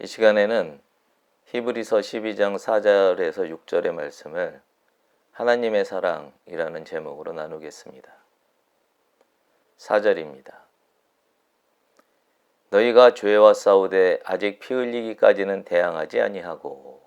이 시간에는 히브리서 12장 4절에서 6절의 말씀을 하나님의 사랑이라는 제목으로 나누겠습니다. 4절입니다. 너희가 죄와 싸우되 아직 피 흘리기까지는 대항하지 아니하고.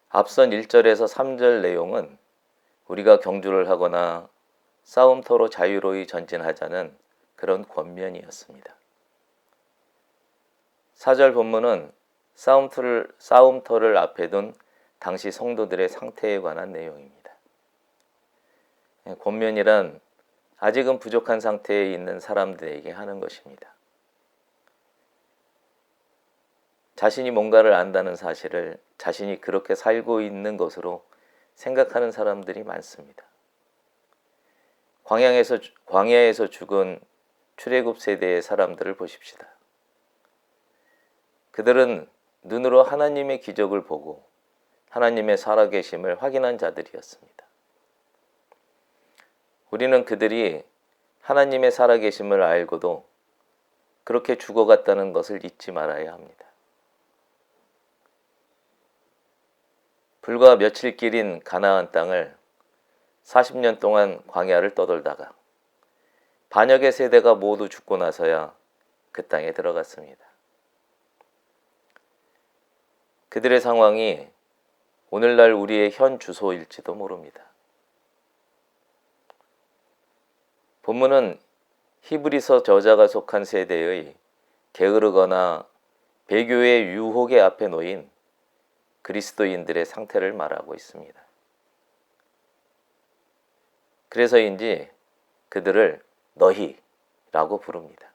앞선 1절에서 3절 내용은 우리가 경주를 하거나 싸움터로 자유로이 전진하자는 그런 권면이었습니다. 4절 본문은 싸움터를 앞에 둔 당시 성도들의 상태에 관한 내용입니다. 권면이란 아직은 부족한 상태에 있는 사람들에게 하는 것입니다. 자신이 뭔가를 안다는 사실을 자신이 그렇게 살고 있는 것으로 생각하는 사람들이 많습니다. 광야에서 죽은 출애굽 세대의 사람들을 보십시다. 그들은 눈으로 하나님의 기적을 보고 하나님의 살아계심을 확인한 자들이었습니다. 우리는 그들이 하나님의 살아계심을 알고도 그렇게 죽어갔다는 것을 잊지 말아야 합니다. 불과 며칠 길인 가나안 땅을 40년 동안 광야를 떠돌다가 반역의 세대가 모두 죽고 나서야 그 땅에 들어갔습니다. 그들의 상황이 오늘날 우리의 현 주소일지도 모릅니다. 본문은 히브리서 저자가 속한 세대의 게으르거나 배교의 유혹의 앞에 놓인 그리스도인들의 상태를 말하고 있습니다. 그래서인지 그들을 너희라고 부릅니다.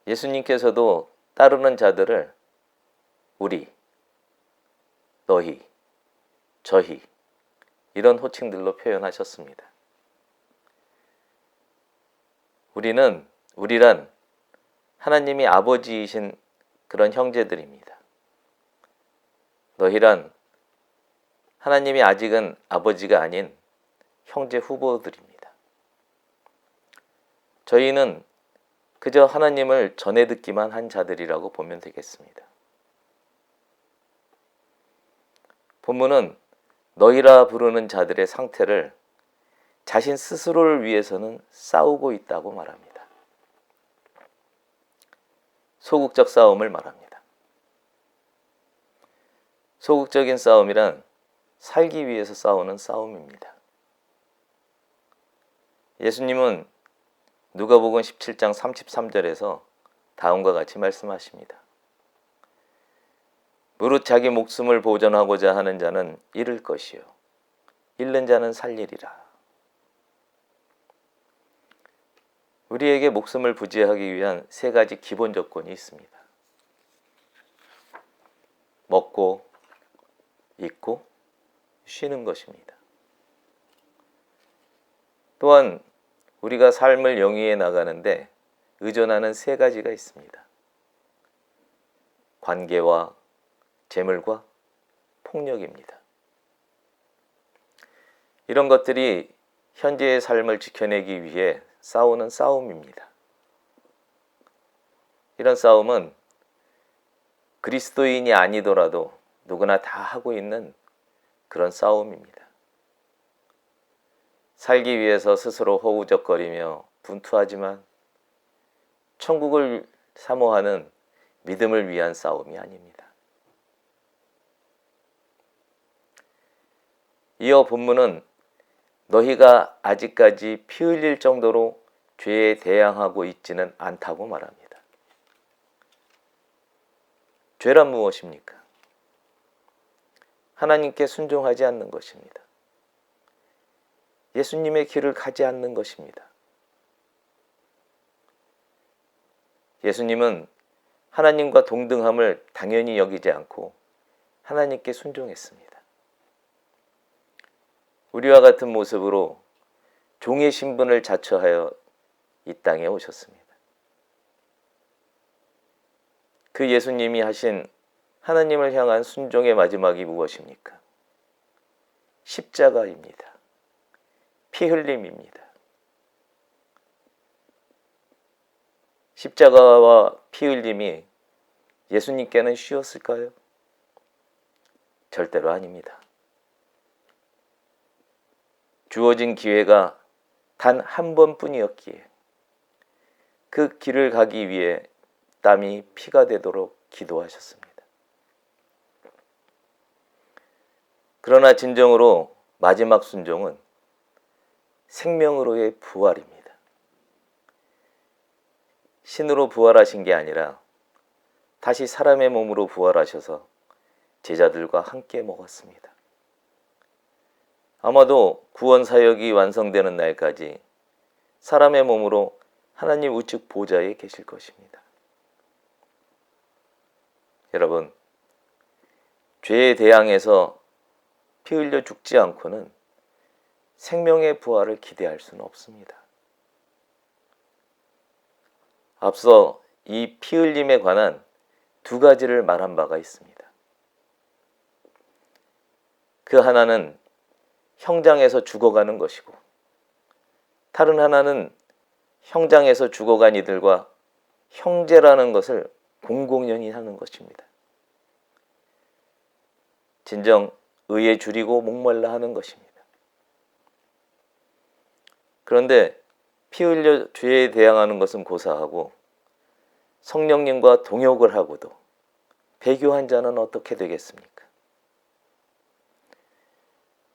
예수님께서도 따르는 자들을 우리, 너희, 저희 이런 호칭들로 표현하셨습니다. 우리란 하나님이 아버지이신 그런 형제들입니다. 너희란 하나님이 아직은 아버지가 아닌 형제 후보들입니다. 저희는 그저 하나님을 전해 듣기만 한 자들이라고 보면 되겠습니다. 본문은 너희라 부르는 자들의 상태를 자신 스스로를 위해서는 싸우고 있다고 말합니다. 소극적 싸움을 말합니다. 소극적인 싸움이란 살기 위해서 싸우는 싸움입니다. 예수님은 누가복음 17장 33절에서 다음과 같이 말씀하십니다. 무릇 자기 목숨을 보존하고자 하는 자는 잃을 것이요 잃는 자는 살리리라. 우리에게 목숨을 부지하기 위한 세 가지 기본 조건이 있습니다. 먹고, 입고, 쉬는 것입니다. 또한 우리가 삶을 영위해 나가는데 의존하는 세 가지가 있습니다. 관계와 재물과 폭력입니다. 이런 것들이 현재의 삶을 지켜내기 위해 싸우는 싸움입니다. 이런 싸움은 그리스도인이 아니더라도 누구나 다 하고 있는 그런 싸움입니다. 살기 위해서 스스로 허우적거리며 분투하지만 천국을 사모하는 믿음을 위한 싸움이 아닙니다. 이어 본문은 너희가 아직까지 피 흘릴 정도로 죄에 대항하고 있지는 않다고 말합니다. 죄란 무엇입니까? 하나님께 순종하지 않는 것입니다. 예수님의 길을 가지 않는 것입니다. 예수님은 하나님과 동등함을 당연히 여기지 않고 하나님께 순종했습니다. 우리와 같은 모습으로 종의 신분을 자처하여 이 땅에 오셨습니다. 그 예수님이 하신 하나님을 향한 순종의 마지막이 무엇입니까? 십자가입니다. 피 흘림입니다. 십자가와 피 흘림이 예수님께는 쉬웠을까요? 절대로 아닙니다. 주어진 기회가 단 한 번뿐이었기에 그 길을 가기 위해 땀이 피가 되도록 기도하셨습니다. 그러나 진정으로 마지막 순종은 생명으로의 부활입니다. 신으로 부활하신 게 아니라 다시 사람의 몸으로 부활하셔서 제자들과 함께 먹었습니다. 아마도 구원 사역이 완성되는 날까지 사람의 몸으로 하나님 우측 보좌에 계실 것입니다. 여러분, 죄에 대항해서 피 흘려 죽지 않고는 생명의 부활을 기대할 수는 없습니다. 앞서 이 피 흘림에 관한 두 가지를 말한 바가 있습니다. 그 하나는 형장에서 죽어가는 것이고, 다른 하나는 형장에서 죽어간 이들과 형제라는 것을 공공연히 하는 것입니다. 진정 의에 줄이고 목말라 하는 것입니다. 그런데 피 흘려 죄에 대항하는 것은 고사하고 성령님과 동역을 하고도 배교한 자는 어떻게 되겠습니까?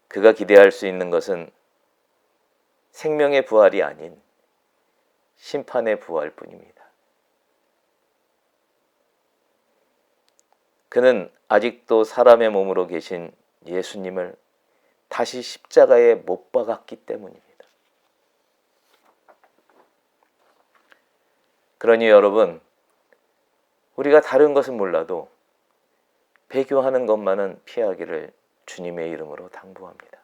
그가 기대할 수 있는 것은 생명의 부활이 아닌 심판의 부활뿐입니다. 그는 아직도 사람의 몸으로 계신 예수님을 다시 십자가에 못 박았기 때문입니다. 그러니 여러분, 우리가 다른 것은 몰라도 배교하는 것만은 피하기를 주님의 이름으로 당부합니다.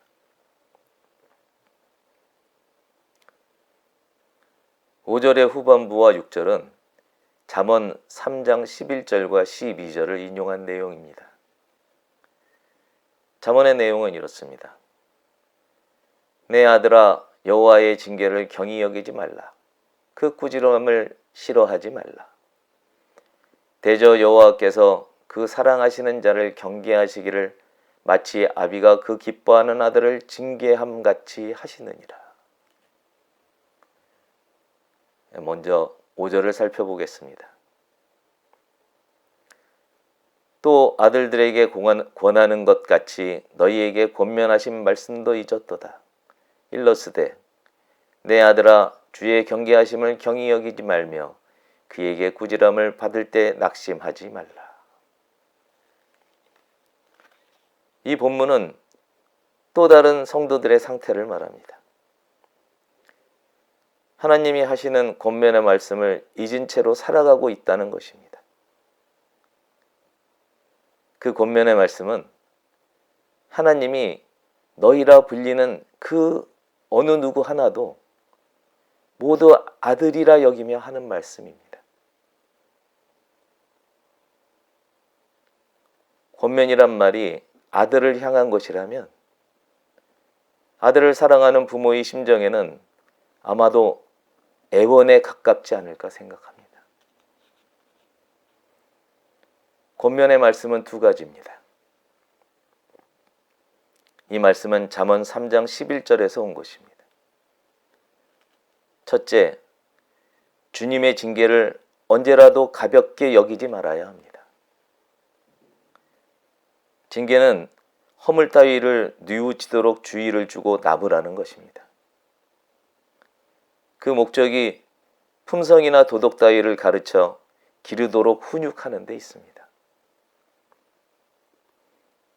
(5절의) 후반부와 (6절은) 잠언 3장 11절과 12절을 인용한 내용입니다. 잠언의 내용은 이렇습니다. 내 아들아, 여호와의 징계를 경히 여기지 말라. 그 꾸지람을 싫어하지 말라. 대저 여호와께서 그 사랑하시는 자를 경계하시기를 마치 아비가 그 기뻐하는 아들을 징계함 같이 하시느니라. 먼저 5절을 살펴보겠습니다. 또 아들들에게 권하는 것 같이 너희에게 권면하신 말씀도 잊었도다. 일러스되 내 아들아, 주의 경계하심을 경히 여기지 말며 그에게 꾸지람을 받을 때 낙심하지 말라. 이 본문은 또 다른 성도들의 상태를 말합니다. 하나님이 하시는 권면의 말씀을 잊은 채로 살아가고 있다는 것입니다. 그 권면의 말씀은 하나님이 너희라 불리는 그 어느 누구 하나도 모두 아들이라 여기며 하는 말씀입니다. 권면이란 말이 아들을 향한 것이라면 아들을 사랑하는 부모의 심정에는 아마도 애원에 가깝지 않을까 생각합니다. 권면의 말씀은 두 가지입니다. 이 말씀은 잠언 3장 11절에서 온 것입니다. 첫째, 주님의 징계를 언제라도 가볍게 여기지 말아야 합니다. 징계는 허물 따위를 뉘우치도록 주의를 주고 나무라는 것입니다. 그 목적이 품성이나 도덕 따위를 가르쳐 기르도록 훈육하는 데 있습니다.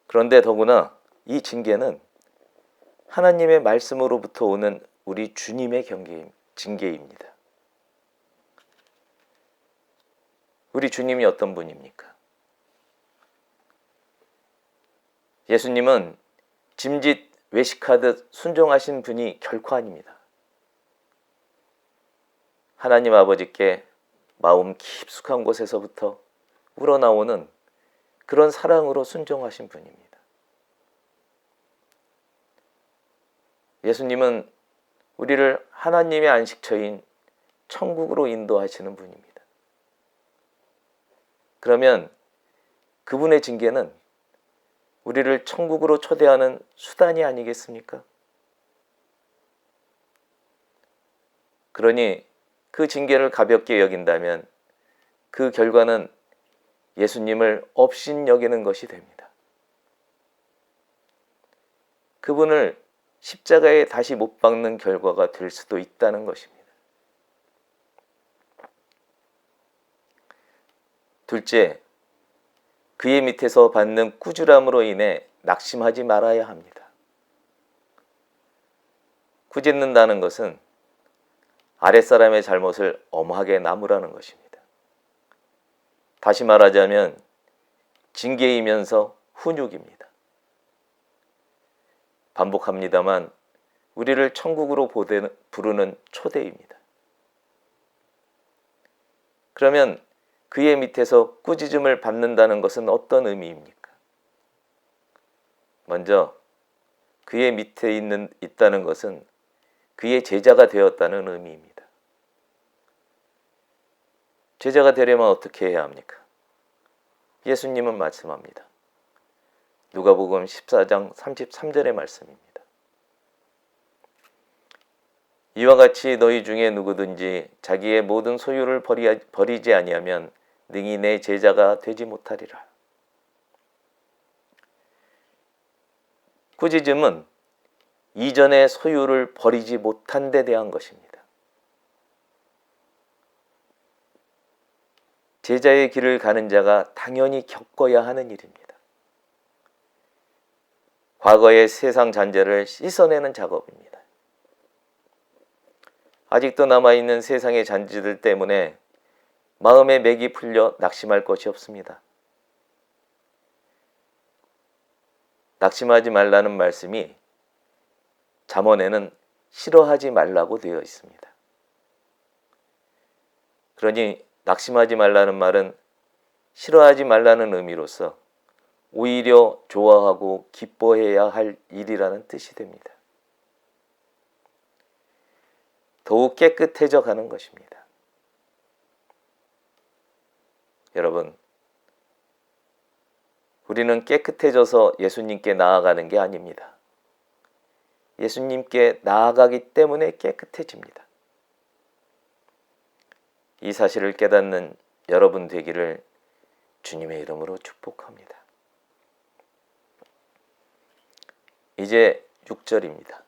그런데 더구나 이 징계는 하나님의 말씀으로부터 오는 우리 주님의 징계입니다. 우리 주님이 어떤 분입니까? 예수님은 짐짓 외식하듯 순종하신 분이 결코 아닙니다. 하나님 아버지께 마음 깊숙한 곳에서부터 우러나오는 그런 사랑으로 순종하신 분입니다. 예수님은 우리를 하나님의 안식처인 천국으로 인도하시는 분입니다. 그러면 그분의 징계는 우리를 천국으로 초대하는 수단이 아니겠습니까? 그러니 그 징계를 가볍게 여긴다면 그 결과는 예수님을 업신여기는 것이 됩니다. 그분을 십자가에 다시 못 박는 결과가 될 수도 있다는 것입니다. 둘째, 그의 밑에서 받는 꾸지람으로 인해 낙심하지 말아야 합니다. 꾸짖는다는 것은 아랫사람의 잘못을 엄하게 나무라는 것입니다. 다시 말하자면 징계이면서 훈육입니다. 반복합니다만 우리를 천국으로 부르는 초대입니다. 그러면 그의 밑에서 꾸짖음을 받는다는 것은 어떤 의미입니까? 먼저 그의 밑에 있다는 것은 그의 제자가 되었다는 의미입니다. 제자가 되려면 어떻게 해야 합니까? 예수님은 말씀합니다. 누가복음 14장 33절의 말씀입니다. 이와 같이 너희 중에 누구든지 자기의 모든 소유를 버리지 아니하면 능히 내 제자가 되지 못하리라. 꾸짖음은 이전의 소유를 버리지 못한 데 대한 것입니다. 제자의 길을 가는 자가 당연히 겪어야 하는 일입니다. 과거의 세상 잔재를 씻어내는 작업입니다. 아직도 남아있는 세상의 잔재들 때문에 마음의 맥이 풀려 낙심할 것이 없습니다. 낙심하지 말라는 말씀이 잠언에는 싫어하지 말라고 되어 있습니다. 그러니 낙심하지 말라는 말은 싫어하지 말라는 의미로서 오히려 좋아하고 기뻐해야 할 일이라는 뜻이 됩니다. 더욱 깨끗해져 가는 것입니다. 여러분, 우리는 깨끗해져서 예수님께 나아가는 게 아닙니다. 예수님께 나아가기 때문에 깨끗해집니다. 이 사실을 깨닫는 여러분 되기를 주님의 이름으로 축복합니다. 이제 6절입니다.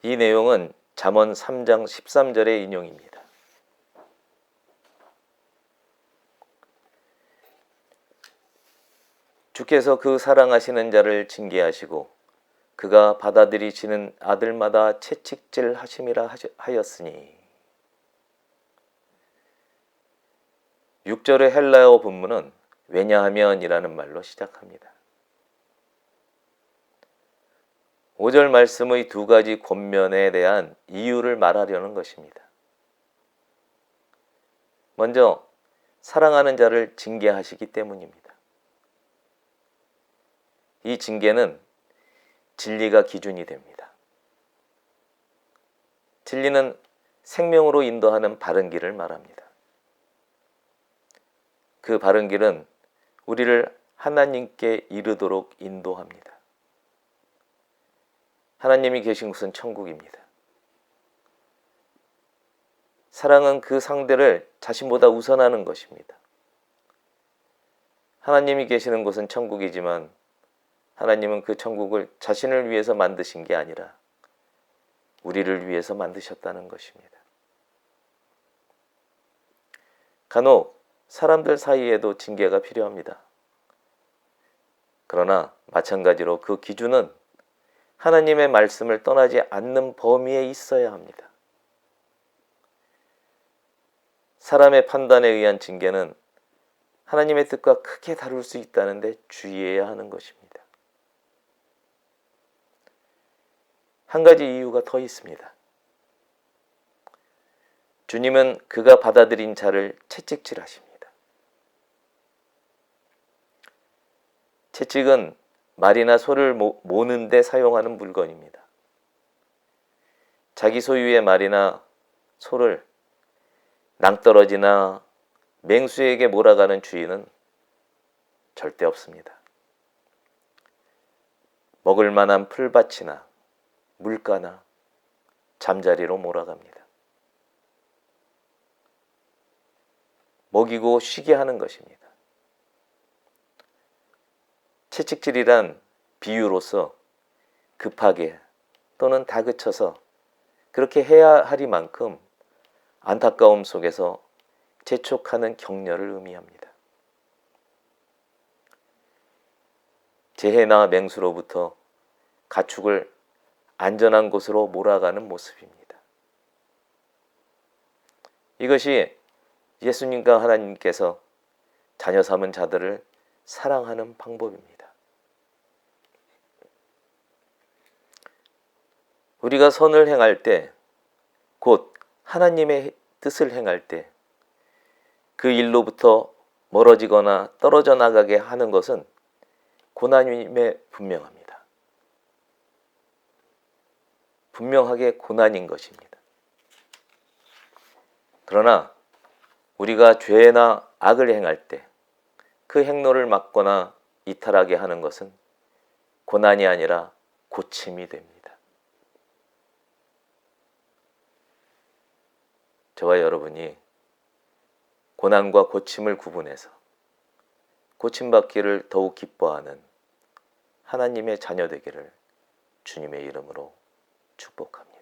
이 내용은 잠언 3장 13절의 인용입니다. 주께서 그 사랑하시는 자를 징계하시고 그가 받아들이시는 아들마다 채찍질 하심이라 하였으니. 6절의 헬라어 본문은 왜냐하면이라는 말로 시작합니다. 5절 말씀의 두 가지 권면에 대한 이유를 말하려는 것입니다. 먼저 사랑하는 자를 징계하시기 때문입니다. 이 징계는 진리가 기준이 됩니다. 진리는 생명으로 인도하는 바른 길을 말합니다. 그 바른 길은 우리를 하나님께 이르도록 인도합니다. 하나님이 계신 곳은 천국입니다. 사랑은 그 상대를 자신보다 우선하는 것입니다. 하나님이 계시는 곳은 천국이지만 하나님은 그 천국을 자신을 위해서 만드신 게 아니라 우리를 위해서 만드셨다는 것입니다. 간혹 사람들 사이에도 징계가 필요합니다. 그러나 마찬가지로 그 기준은 하나님의 말씀을 떠나지 않는 범위에 있어야 합니다. 사람의 판단에 의한 징계는 하나님의 뜻과 크게 다를 수 있다는 데 주의해야 하는 것입니다. 한 가지 이유가 더 있습니다. 주님은 그가 받아들인 자를 채찍질하십니다. 채찍은 말이나 소를 모는 데 사용하는 물건입니다. 자기 소유의 말이나 소를 낭떠러지나 맹수에게 몰아가는 주인은 절대 없습니다. 먹을 만한 풀밭이나 물가나 잠자리로 몰아갑니다. 먹이고 쉬게 하는 것입니다. 채찍질이란 비유로서 급하게 또는 다그쳐서 그렇게 해야 하리만큼 안타까움 속에서 재촉하는 격려를 의미합니다. 재해나 맹수로부터 가축을 안전한 곳으로 몰아가는 모습입니다. 이것이 예수님과 하나님께서 자녀 삼은 자들을 사랑하는 방법입니다. 우리가 선을 행할 때, 곧 하나님의 뜻을 행할 때 그 일로부터 멀어지거나 떨어져 나가게 하는 것은 고난임에 분명합니다. 분명하게 고난인 것입니다. 그러나 우리가 죄나 악을 행할 때 그 행로를 막거나 이탈하게 하는 것은 고난이 아니라 고침이 됩니다. 저와 여러분이 고난과 고침을 구분해서 고침받기를 더욱 기뻐하는 하나님의 자녀 되기를 주님의 이름으로 축복합니다.